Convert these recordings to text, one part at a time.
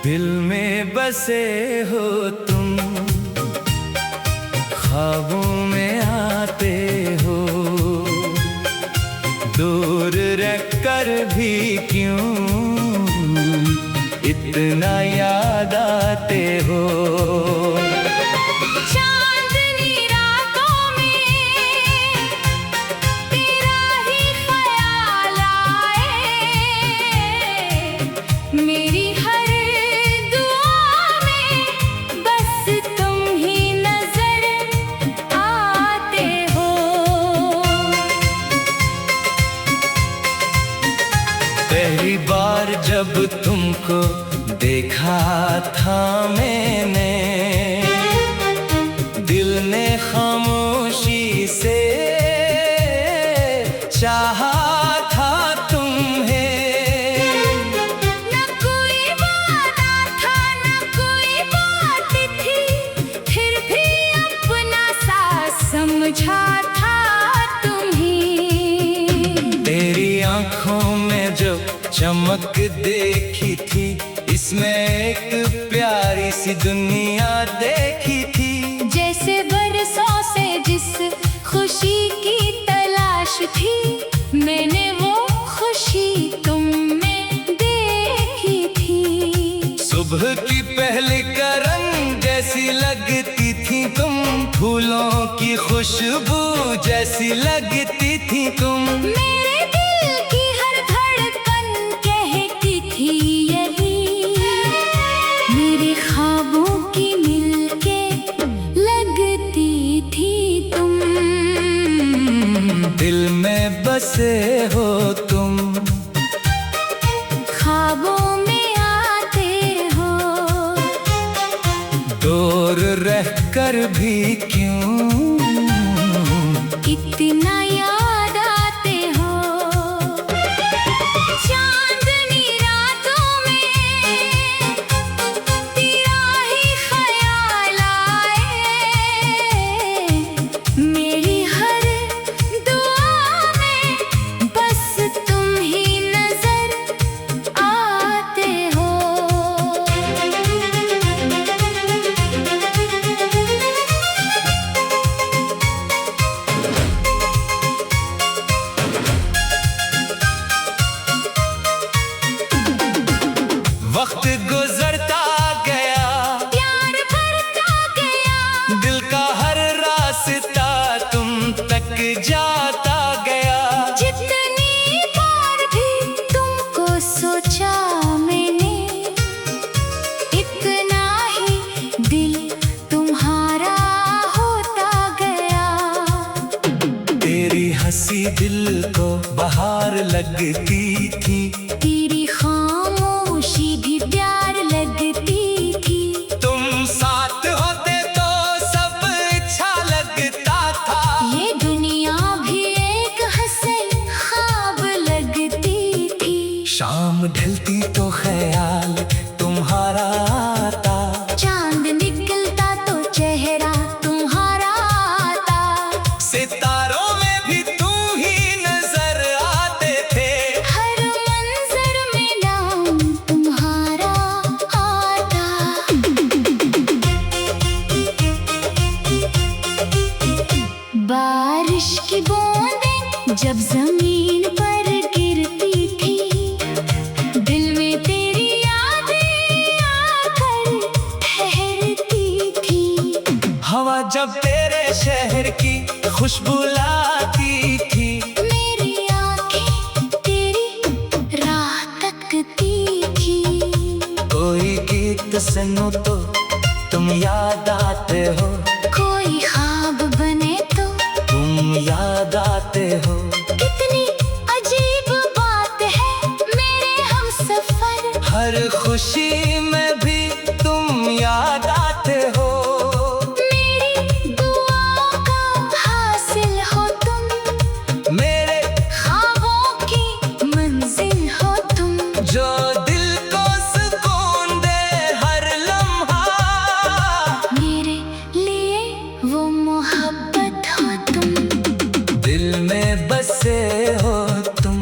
दिल में बसे हो तुम, ख्वाबों में आते हो, दूर रहकर भी क्यों इतना याद आते हो। चांदनी रातों में तेरा ही ख्याल आए, मेरी हर दुआ में बस तुम ही नजर आते हो। पहली बार जब तुमको देखा था मैंने, दिल ने खामोशी से चाहा था तुम्हें। न कोई वादा था न कोई बात थी, फिर भी अपना सा समझा था तुम्हें। तेरी आंखों में जो चमक देखी थी, इसमें एक प्यारी सी दुनिया देखी थी। जैसे बरसों से जिस खुशी की तलाश थी, मैंने वो खुशी तुम में देखी थी। सुबह की पहली करन जैसी लगती थी तुम, फूलों की खुशबू जैसी लगती थी तुम। मेरे दिल की हर धड़कन कहती थी यही, मेरे ख्वाबों की मिलके लगती थी तुम। दिल में बसे हो तुम, ख्वाबों में आते हो, दूर रहकर भी क्यों इतना याद आते हो। चांदनी रातों में तेरा ही ख्याल आए, मेरी हर दुआ में बस तुम ही नजर आते हो। वक्त गुजरता गया, प्यार भरता गया, दिल का हर रास्ता तुम तक जाता गया। जितनी बार भी तुमको सोचा मैंने, इतना ही दिल तुम्हारा होता गया। तेरी हंसी दिल को बाहर लगती थी, तेरी खामोशी भी प्यार लगती थी। तुम साथ होते तो सब अच्छा लगता था। ये दुनिया भी एक हसन ख्वाब लगती थी। शाम ढलती तो ख्याल तुम्हारा आता, चांद निकलता तो चेहरा तुम्हारा आता। सितारों में भी तुम ही नजर आते थे। हर मंजर में नाम तुम्हारा आता। बारिश की बूंदें जब जमीन पर गिरती थी, दिल में तेरी यादें आकर ठहरती थी। हवा जब तेरे शहर की खुशबू लाती थी, मेरी आंखें तेरी राह तकती थी। कोई गीत सुनो तो तुम याद आते हो, कोई ख्वाब बने तो तुम याद आते हो। कितनी अजीब बात है मेरे हमसफर, हर खुशी में भी तुम याद आते हो। मेरी दुआओं का हासिल हो तुम, मेरे ख्वाबों की मंजिल हो तुम। जो दिल को सुकून दे हर लम्हा, मेरे लिए वो मोहब्बत हो तुम। दिल में बसे हो तुम।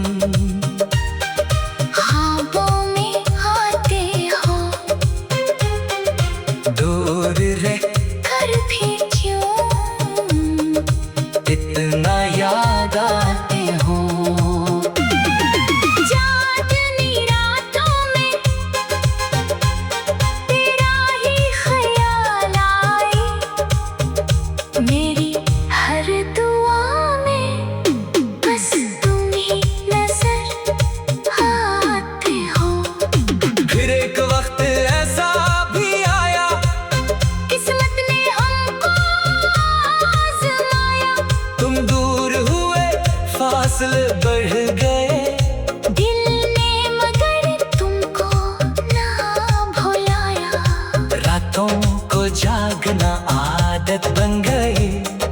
रातों को जागना आदत बन गई।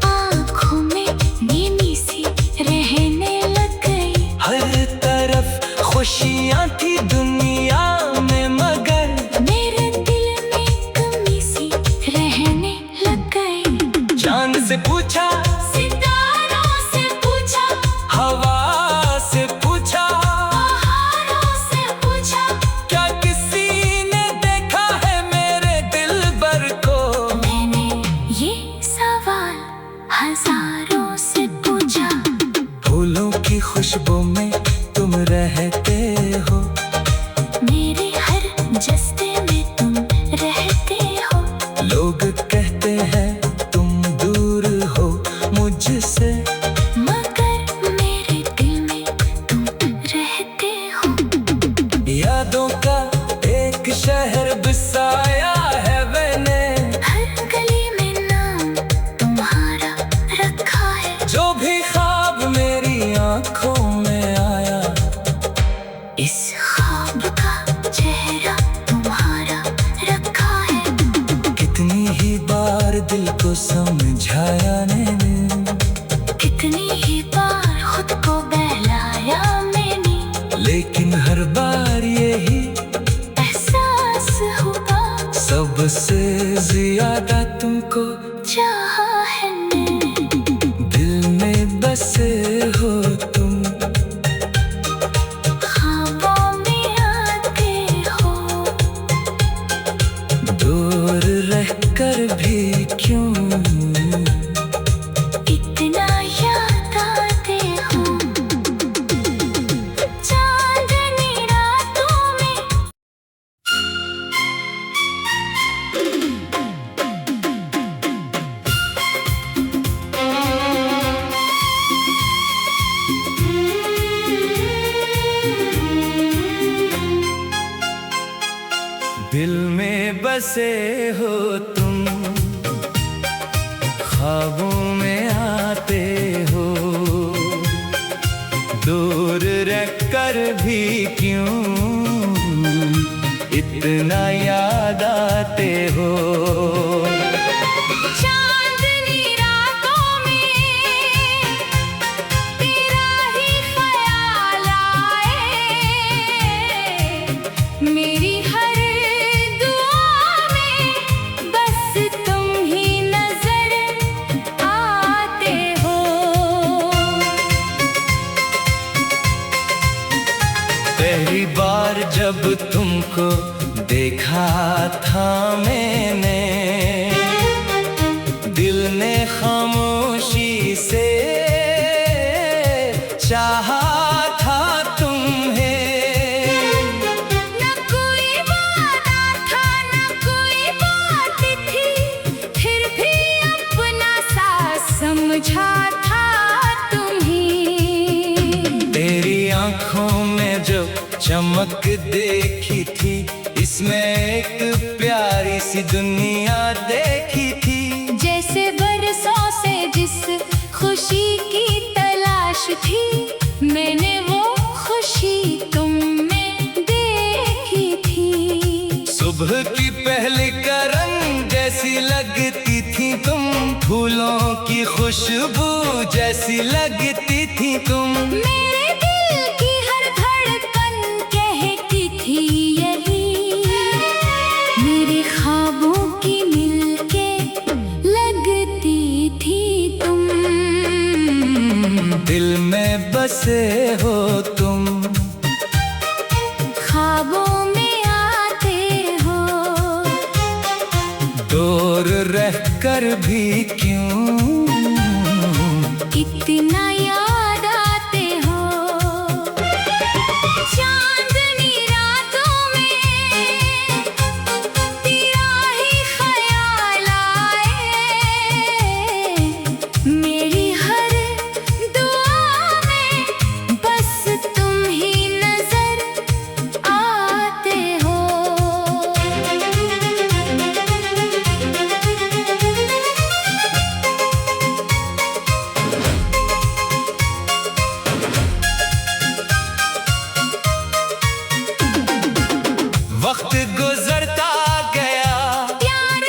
आँखों में नींद सी रहने लग गई। हर तरफ खुशियाँ थी दुनिया में, मगर मेरे दिल में कमी सी रहने लग गई। चांद से पूछा, सितारों से पूछा, हवा से पूछा, पहाड़ों से पूछा, क्या किसी ने देखा है मेरे दिलबर को? मैंने ये सवाल हजारों से पूछा। फूलों की खुशबू में तुम रहते हो, मेरे हर जस्ते में तुम रहते हो। लोग कहते हैं तुम दूर हो मुझसे, मगर मेरे दिल में तुम रहते हो। यादों का एक शहर बसाया है मैंने, हर गली में नाम तुम्हारा रखा है। जो भी ख्वाब मेरी आंखों में आया, इस ख्वाब का चेहरा तुम्हारा रखा है। कितनी ही बार दिल को समझाया मैंने, कितनी ही बार खुद को बहलाया मैंने, लेकिन हर बार यही एहसास हुआ सबसे ज्यादा तुमको चाहा है मैंने। दिल में बसे हो तुम, ख्वाबों में आते हो। दूर रहकर भी क्यों इतना याद आते हो। चांदनी रातों में दिल में बसे हो तुम, ख्वाबों में आते हो, दूर रहकर भी क्यों इतना याद आते हो। चांदनी रातों में तेरा ही ख्याल आए। मेरी हर दुआ में बस तुम ही नजर आते हो। पहली बार जब तुमको देखा था मैंने, दिल ने खामोशी से चाहा था तुम्हें। न कोई वादा था, न कोई बात थी, फिर भी अपना सा समझा था तुम्हें। तेरी आंखों में जो चमक देखी थी, इसमें एक प्यारी सी दुनिया देखी थी। जैसे बरसों से जिस खुशी की तलाश थी, मैंने वो खुशी तुम में देखी थी। सुबह की पहली करन जैसी लगती थी तुम, फूलों की खुशबू जैसी लगती थी तुम। मेरे दिल की हर धड़कन कहती थी यही, मेरे ख्वाबों की मिलके लगती थी तुम। दिल में बसे हो तुम, ख्वाबों में आते हो। दूर रहकर भी क्यों इतना याद आते हो। चांदनी रातों में तेरा ही ख्याल आए। मेरी हर दुआ में बस तुम ही नजर आते हो। वक्त गुजरता गया, प्यार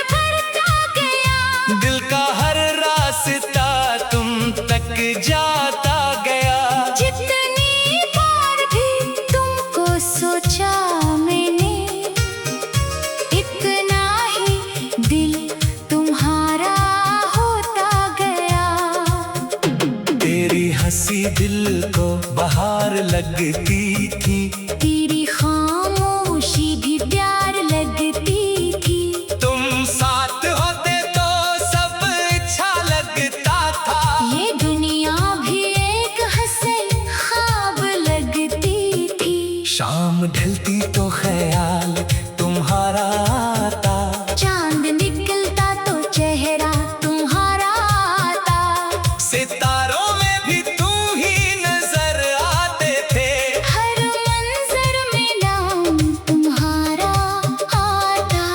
लगती थी। तेरी खामोशी भी प्यार लगती थी। तुम साथ होते तो सब अच्छा लगता था। ये दुनिया भी एक हसन ख्वाब लगती थी। शाम ढलती तो ख्याल तुम्हारा आता। चांद निकलता तो चेहरा तुम्हारा आता। सितारों में भी तुम ही नजर आते थे। हर मंजर में नाम तुम्हारा आता।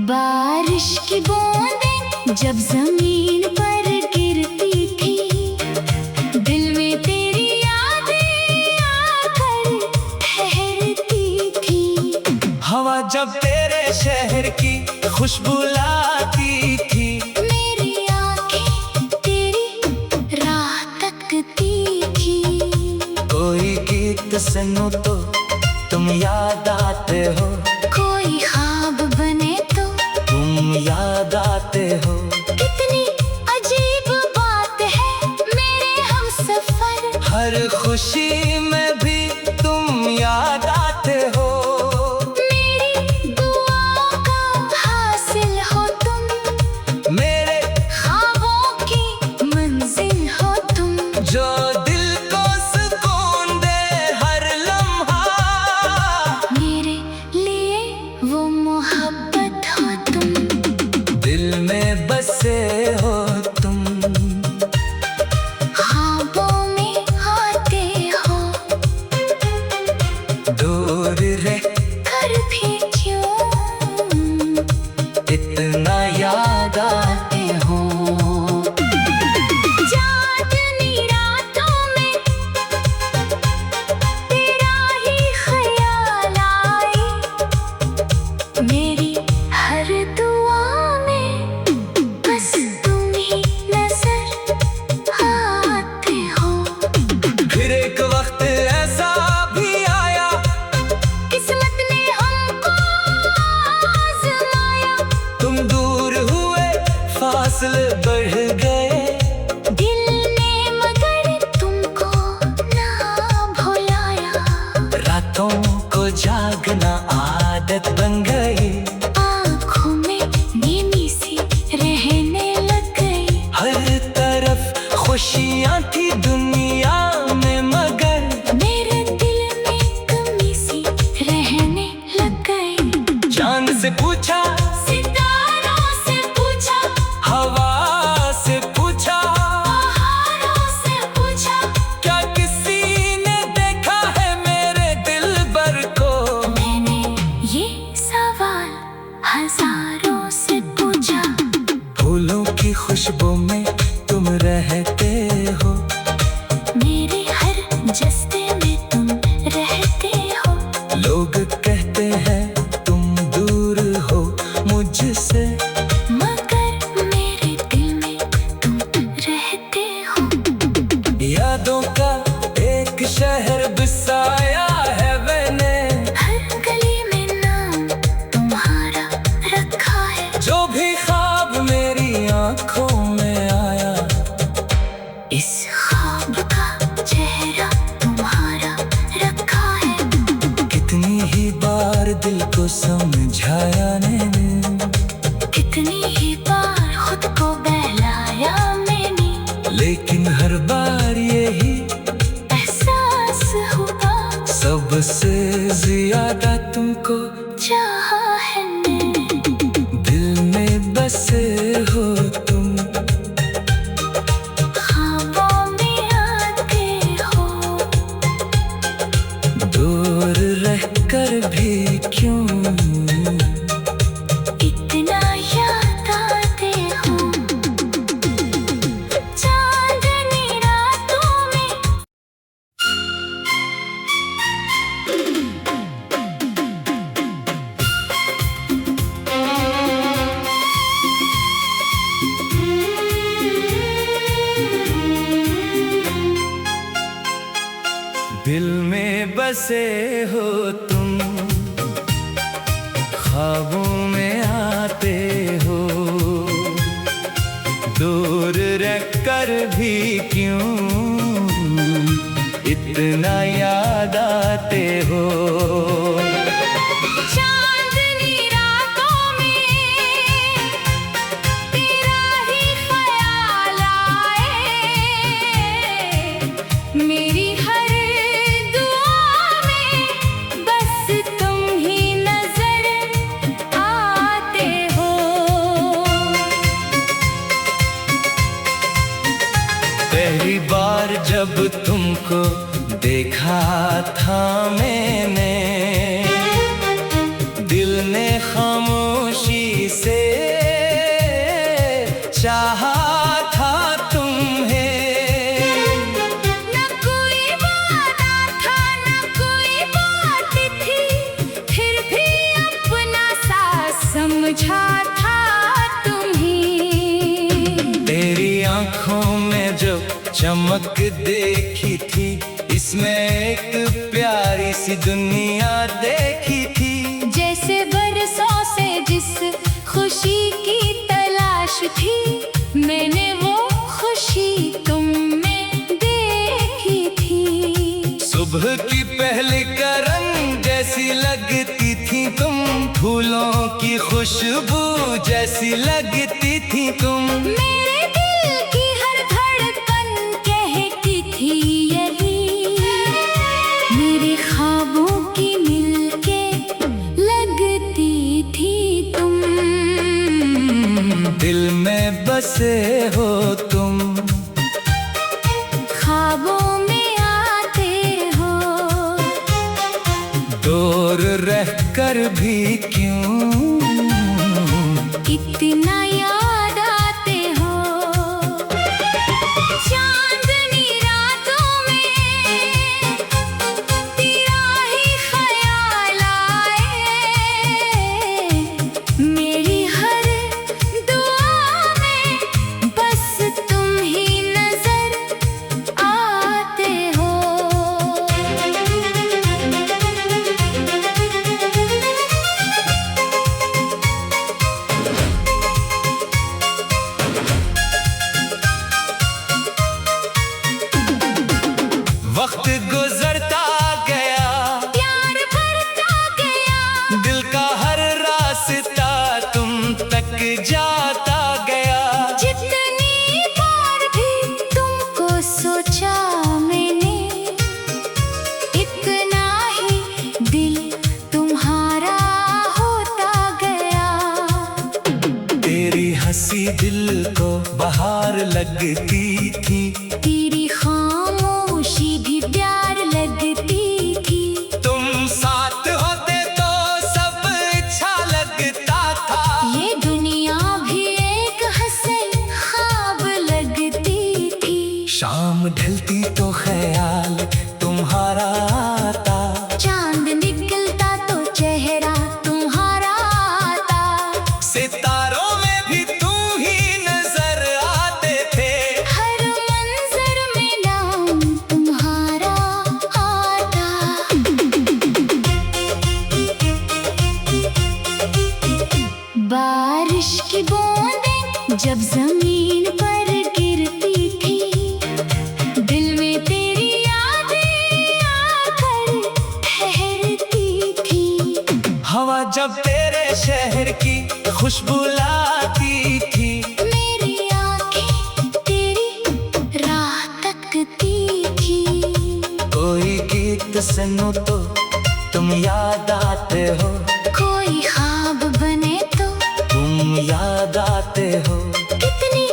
बारिश की बूंदें जब जमीन पर गिरती थी, दिल में तेरी यादें आकर ठहरती थी। हवा जब तेरे शहर की खुशबू लाती थी। मेरी आंखें तेरी राह तकती थी। कोई गीत सुनो तो तुम याद आते हो। कोई ख्वाब बने तो तुम याद आते हो। कितनी अजीब बात है मेरे हमसफर। हर खुशी में भी तुम याद आते हो। मेरी दुआओं का हासिल हो तुम। मेरे ख्वाबों की मंजिल हो तुम। जो दिल को सुकून दे हर लम्हा। मेरे लिए वो मोहब्बत हो तुम। दिल में बसे हो तुम। ख्वाबों में आते हो। दूर रह कर भी क्यों इतना याद आते हो। चांदनी रातों में तेरा ही ख्याल आए। मेरी हर दुआ में बस तुम ही नजर आते हो। फिर एक वक्त ऐसा भी आया। किस्मत ने हमको आजमाया। तुम दूर हुए फासले बढ़ गए। दिल ने मगर तुमको ना भुलाया। रातों को जागना आदत बन गई। आँखों में नींद सी रहने लग गई। हर तरफ खुशियाँ थी दुनिया में मगर मेरे दिल में कमी सी रहने लग गई। चांद से पूछा, सितारों से पूछा, हवा से पूछा, पहाड़ों से पूछा, क्या किसी ने देखा है मेरे दिलबर को। मैंने ये सवाल हजारों से पूछा। फूलों की खुशबू में तुम रहते हो। मेरे हर जस्ते में तुम रहते हो। लोग कहते हैं तुम दूर हो मुझसे। मगर मेरे दिल में तुम रहते हो। यादों का एक शहर बसाया है मैंने। हर गली में नाम तुम्हारा रखा है। जो भी ख्वाब मेरी आंखों में आया। इस ख्वाब का चेहरा तुम्हारा रखा है। कितनी ही बार दिल को समझाया मैंने। कितनी ही बार खुद को बहलाया मैंने। लेकिन हर बार यही एहसास हुआ सबसे ज्यादा तुमको चाहा है मैंने। दिल में बसे हो तुम। ख्वाबों में आते हो। दूर रहकर भी क्यों इतना याद आते हो। चांदनी रातों में दिल में बसे हो तुम। ख्वाबों में आते हो। दूर रहकर भी क्यों इतना याद आते हो। चांदनी रातों में तेरा ही ख्याल आए, मेरी हर दुआ में बस तुम ही नजर आते हो। पहली बार जब तुमको देखा था मैंने, दिल ने खामोशी से चाहा था तुम्हें। न कोई वादा था न कोई बात थी, फिर भी अपना सा समझा था तुम्हें। तेरी आंखों में जो चमक देखी थी, इसमें एक प्यारी सी दुनिया देखी थी। जैसे बरसों से जिस खुशी की तलाश थी, मैंने वो खुशी तुम में देखी थी। सुबह की पहली करन जैसी लगती थी तुम, फूलों की खुशबू जैसी लगती थी तुम। मेरे दिल की हर धड़कन कहती थी यही, मेरे ख्वाबों की मिलके लगती थी तुम। दिल में बसे हो तुम, ख्वाबों में आते हो, दूर रहकर भी क्यों इतना याद आते हो। चांदनी रातों में तेरा ही ख्याल आए, मेरी हर दुआ में बस तुम ही नजर आते हो। वक्त गुजरता गया, प्यार बढ़ता गया, दिल का हर रास्ता तुम तक जाता गया। जितनी बार भी तुमको सोचा मैंने, इतना ही दिल तुम्हारा होता गया। तेरी हंसी दिल को बाहर लगती थी, तेरी खामोशी भी प्यार लगती थी। तुम साथ होते तो सब अच्छा लगता था। ये दुनिया भी एक हसन ख्वाब लगती थी। शाम ढलती तो ख्याल तुम्हारा आता, चांद निकलता तो चेहरा तुम्हारा आता। सितारों में भी तुम ही नजर आते थे। हर मंजर में नाम तुम्हारा आता। बारिश की बूंदें जब जमीन पर गिरती थी, दिल में तेरी यादें आकर ठहरती थी। हवा जब तेरे शहर की खुशबू लाती थी, मेरी आंखें तेरी राह तकती थी। कोई गीत सुनो तो तुम याद आते हो, कोई ख्वाब बने तो तुम याद आते हो। कितनी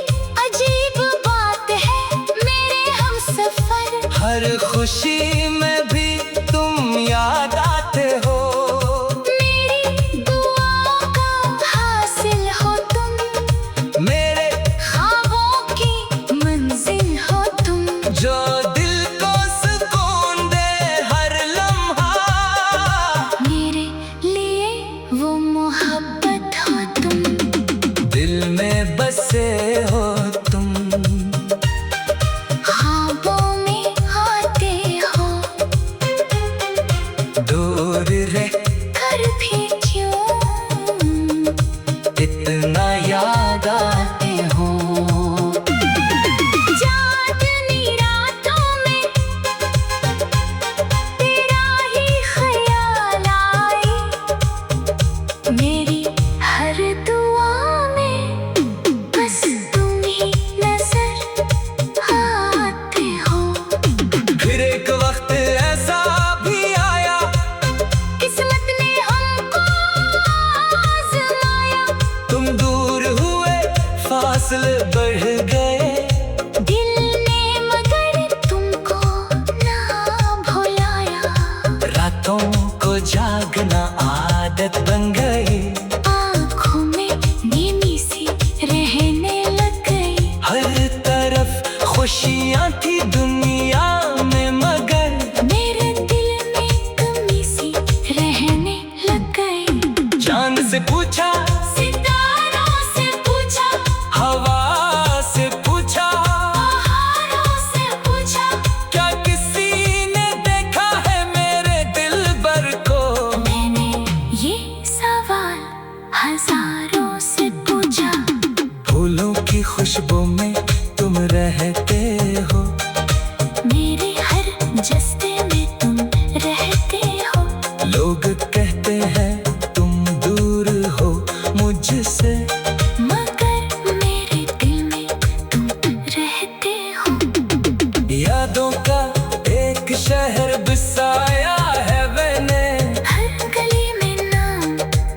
अजीब बात है मेरे हमसफर, हर खुशी में भी तुम याद आते हो। मेरी दुआओं का हासिल हो तुम, मेरे ख्वाबों की मंजिल हो तुम। जो दिल को सुकून दे हर लम्हा, मेरे लिए वो मोहब्बत हो तुम। दिल में बसे हो तुम, ख्वाबों में आते हो। रातों को जागना आदत बन गई। आँखों में नींद सी रहने लग गई। हर तरफ खुशियाँ थी दुनिया में, मगर मेरे दिल में कमी सी रहने लग गई। चांद से पूछा, सितारों से पूछा, हवा से पूछा, पहाड़ों से पूछा, क्या किसी ने देखा है मेरे दिलबर को? मैंने ये सवाल हजारों से पूछा। फूलों की खुशबू में तुम रहते हो, मेरे हर जस्ते में तुम रहते हो। लोग कहते हैं तुम दूर हो मुझसे, मगर मेरे दिल में तुम रहते हो। यादों का एक शहर बसाया है मैंने, हर गली में नाम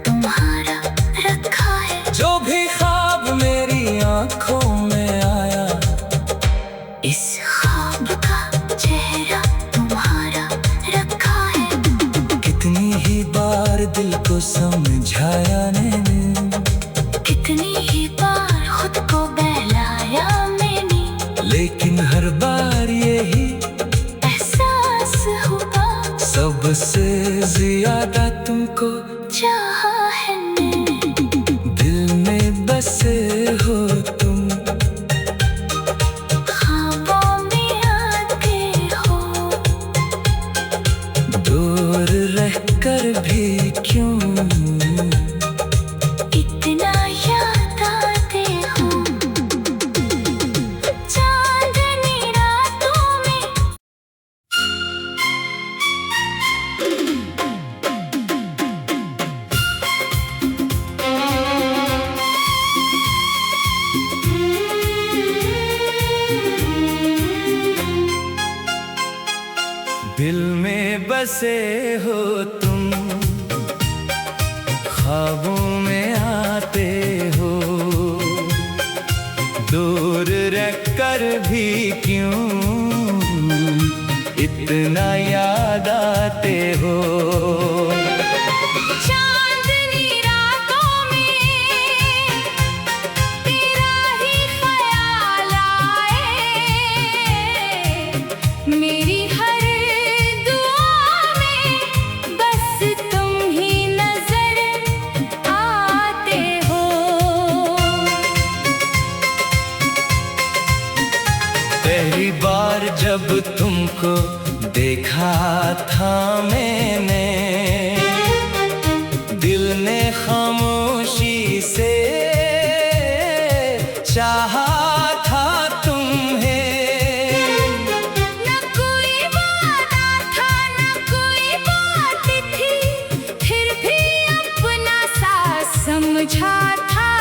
तुम्हारा रखा है। जो भी ख्वाब मेरी आंखों में आया, इस ख्वाब का चेहरा तुम्हारा रखा है। कितनी ही बार दिल को समझाया मैंने, कितनी ही बार खुद को बहलाया मैंने, लेकिन हर बार यही एहसास हुआ सबसे ज्यादा तुमको चाहा है मैंने। दिल में बसे हो तुम, ख्वाबों में आते हो। दूर रहकर भी क्यों इतना याद आते हो। चांदनी रातों में दिल में बसे हो तुम, ख्वाबों में आते हो, दूर रहकर भी क्यों इतना याद आते हो। चांदनी रातों में तेरा ही ख्याल आए। मेरी हर दुआ में बस तुम ही नजर आते हो। पहली बार जब तुमको देखा था मैंने, दिल ने खामोशी से चाहा था तुम्हें। न कोई वादा था, न कोई बात थी, फिर भी अपना सा समझा था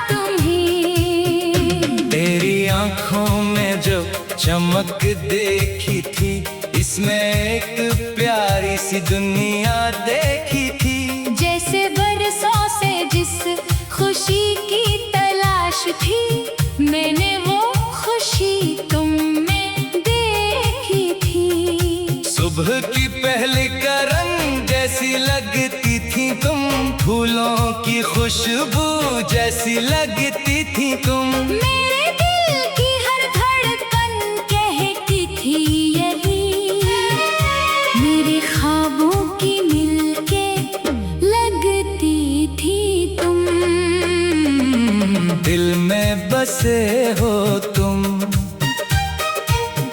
तुम्हें। तेरी आंखों में जो चमक देखी थी, इसमें एक प्यारी सी दुनिया देखी थी। जैसे बरसों से जिस खुशी की तलाश थी, मैंने वो खुशी तुम में देखी थी। सुबह की पहली करन जैसी लगती थी तुम, फूलों की खुशबू जैसी लगती थी तुम। मेरे दिल की हर धड़कन कहती थी यही, मेरे ख्वाबों की मिलके लगती थी तुम। दिल में बसे हो तुम,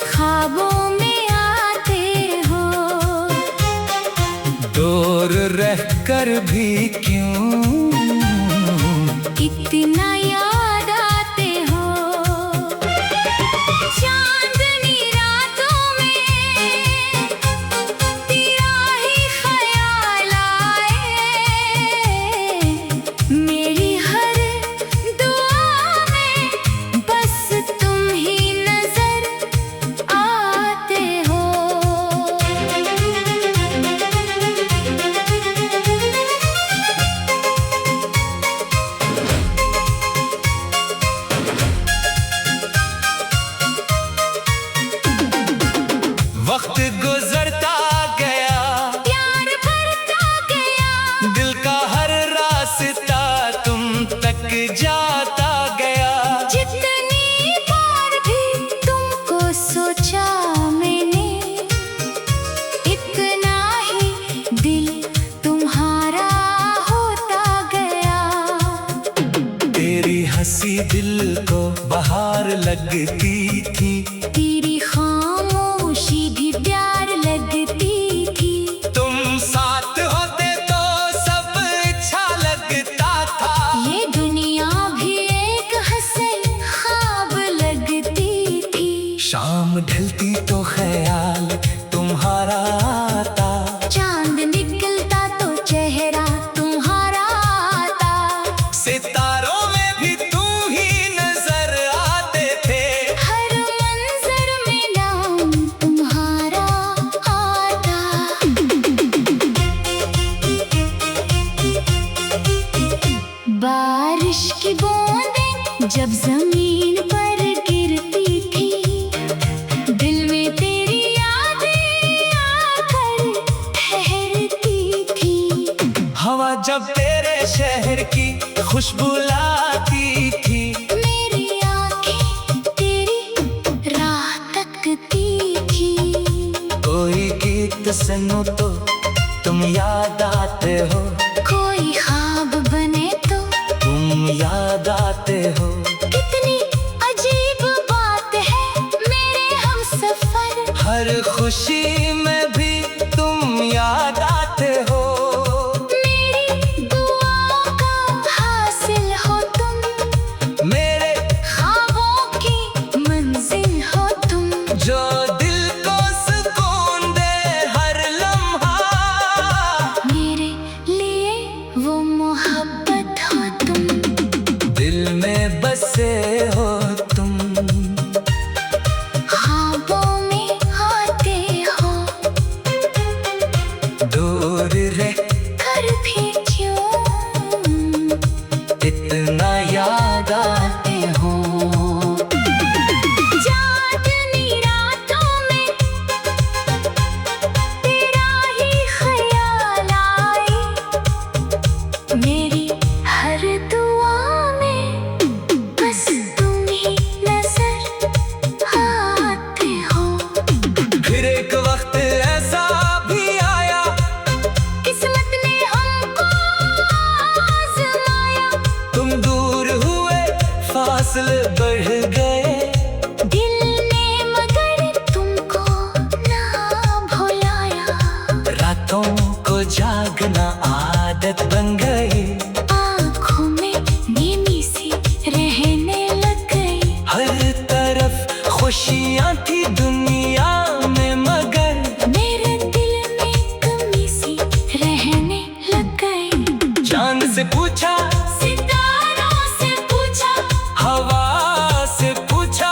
ख्वाबों में आते हो। दूर रहकर भी क्यों इतना याद आते हो। चांदनी रातों में तेरा ही ख्याल आए। मेरी हर दुआ में बस तुम ही नजर आते हो। लगती थी। तेरी खामोशी भी प्यार लगती थी। तुम साथ होते तो सब अच्छा लगता था। ये दुनिया भी एक हसन ख्वाब लगती थी। शाम ढलती तो ख्याल तुम्हारा आता। चांद निकलता तो चेहरा तुम्हारा आता। सितारों में भी तुम ही नजर आते थे। हर मंजर में नाम तुम्हारा आता। बारिश की बूंदें जब जमीन पर गिरती थी, दिल में तेरी यादें आकर ठहरती थी। हवा जब तेरे शहर की खुशबू लाती थी। मेरी आंखें तेरी राह तकती थी। कोई गीत सुनो तो तुम याद आते हो। कोई ख्वाब बने तो तुम याद आते हो। कितनी अजीब बात है मेरे हमसफर। हर खुशी में भी तुम याद आते हो। मेरी दुआओं का हासिल हो तुम। मेरे ख्वाबों की मंजिल हो तुम। जो दिल को सुकून दे हर लम्हा। मेरे लिए वो मोहब्बत हो तुम। दिल में बसे हो तुम। ख्वाबों में आते हो। दूर रह कर भी क्यों इतना याद आते हो। चांदनी रातों में तेरा ही ख्याल आए। मेरी हर दुआ में बस तुम ही नजर आते हो। फिर एक वक्त ऐसा भी आया। किस्मत ने हमको आजमाया। तुम दूर हुए फासले बढ़ गए। दिल ने मगर तुमको ना भुलाया। रातों को जागना आदत बन गई। आँखों में नींद सी रहने लग गई। हर तरफ खुशियाँ थी दुनिया में मगर मेरे दिल में कमी सी रहने लग गई। चांद से पूछा, सितारों से पूछा, हवा से पूछा,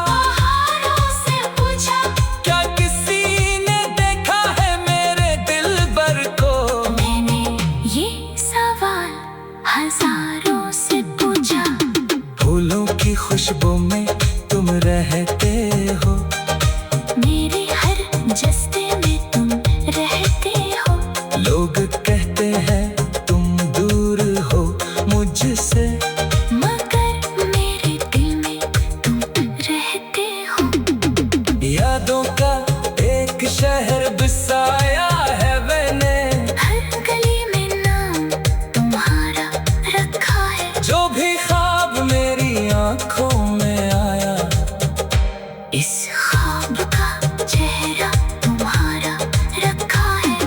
पहाड़ों से पूछा, क्या किसी ने देखा है मेरे दिलबर को। मैंने ये सवाल हजारों से पूछा। फूलों की खुशबू में तुम रहते हो। मेरे हर जस्ते में तुम रहते हो। लोग कहते हैं तुम दूर हो मुझसे, मगर मेरे दिल में तुम रहते हो। यादों का एक शहर बसाया है मैंने। हर गली में नाम तुम्हारा रखा है। जो भी ख्वाब मेरी आंखों में आया, इस ख्वाब का चेहरा तुम्हारा रखा है।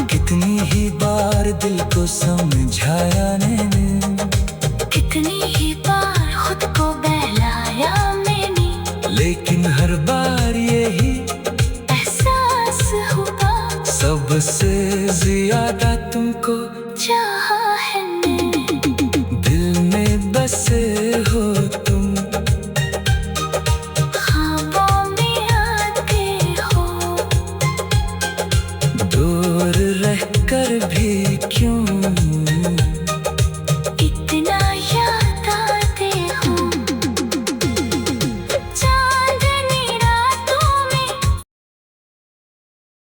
कितनी ही बार दिल को समझाया मैंने। कितनी ही बार खुद को बहलाया मैंने। लेकिन हर बार यही एहसास हुआ सबसे ज्यादा तुमको चाहा है मैंने। दिल में बसे